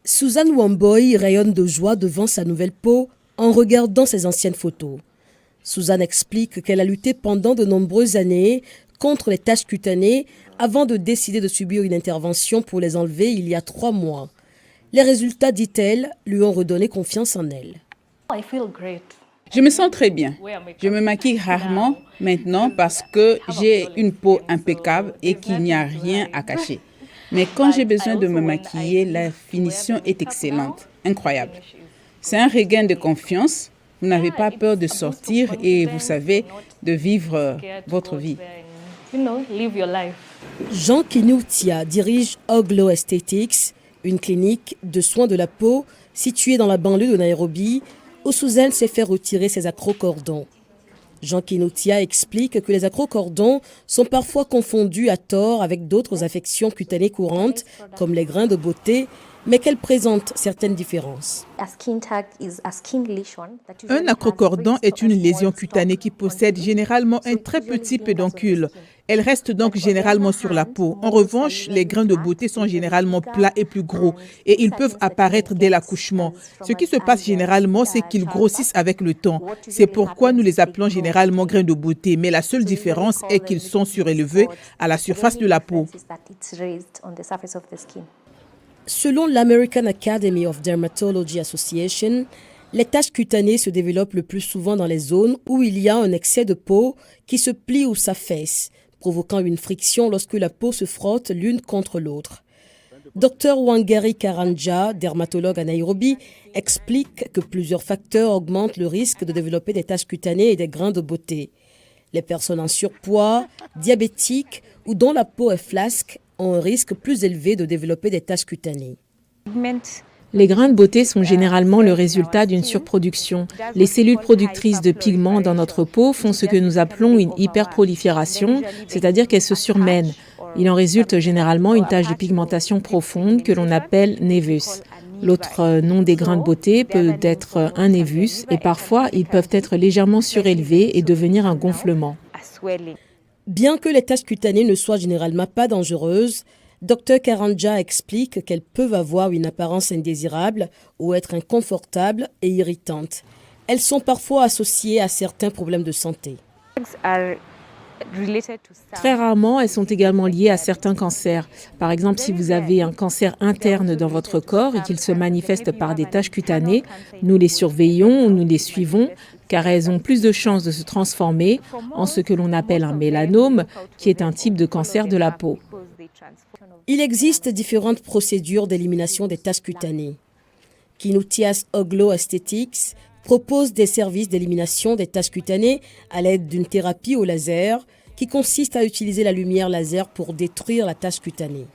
Suzanne Wamboy rayonne de joie devant sa nouvelle peau en regardant ses anciennes photos. Suzanne explique qu'elle a lutté pendant de nombreuses années contre les taches cutanées avant de décider de subir une intervention pour les enlever il y a 3 mois. Les résultats, dit-elle, lui ont redonné confiance en elle. Je me sens très bien. Je me maquille rarement maintenant parce que j'ai une peau impeccable et qu'il n'y a rien à cacher. Mais quand j'ai besoin de me maquiller, la finition est excellente, incroyable. C'est un regain de confiance. Vous n'avez pas peur de sortir et vous savez de vivre votre vie. Jean Kinoutia dirige Oglo Aesthetics, une clinique de soins de la peau située dans la banlieue de Nairobi, où Suzanne s'est fait retirer ses acrocordons. Jean Kinoutia explique que les acrocordons sont parfois confondus à tort avec d'autres affections cutanées courantes, comme les grains de beauté, mais qu'elles présentent certaines différences. Un acrocordon est une lésion cutanée qui possède généralement un très petit pédoncule. Elle reste donc généralement sur la peau. En revanche, les grains de beauté sont généralement plats et plus gros et ils peuvent apparaître dès l'accouchement. Ce qui se passe généralement, c'est qu'ils grossissent avec le temps. C'est pourquoi nous les appelons généralement grains de beauté, mais la seule différence est qu'ils sont surélevés à la surface de la peau. Selon l'American Academy of Dermatology Association, les taches cutanées se développent le plus souvent dans les zones où il y a un excès de peau qui se plie ou s'affaisse, provoquant une friction lorsque la peau se frotte l'une contre l'autre. Dr Wangari Karanja, dermatologue à Nairobi, explique que plusieurs facteurs augmentent le risque de développer des taches cutanées et des grains de beauté. Les personnes en surpoids, diabétiques ou dont la peau est flasque ont un risque plus élevé de développer des taches cutanées. Les grains de beauté sont généralement le résultat d'une surproduction. Les cellules productrices de pigments dans notre peau font ce que nous appelons une hyperprolifération, c'est-à-dire qu'elles se surmènent. Il en résulte généralement une tache de pigmentation profonde que l'on appelle névus. L'autre nom des grains de beauté peut être un névus et parfois ils peuvent être légèrement surélevés et devenir un gonflement. Bien que les taches cutanées ne soient généralement pas dangereuses, Dr Karanja explique qu'elles peuvent avoir une apparence indésirable ou être inconfortables et irritantes. Elles sont parfois associées à certains problèmes de santé. Très rarement, elles sont également liées à certains cancers. Par exemple, si vous avez un cancer interne dans votre corps et qu'il se manifeste par des taches cutanées, nous les surveillons ou nous les suivons car elles ont plus de chances de se transformer en ce que l'on appelle un mélanome, qui est un type de cancer de la peau. Il existe différentes procédures d'élimination des taches cutanées. Kinoutias Oglo Aesthetics propose des services d'élimination des taches cutanées à l'aide d'une thérapie au laser qui consiste à utiliser la lumière laser pour détruire la tache cutanée.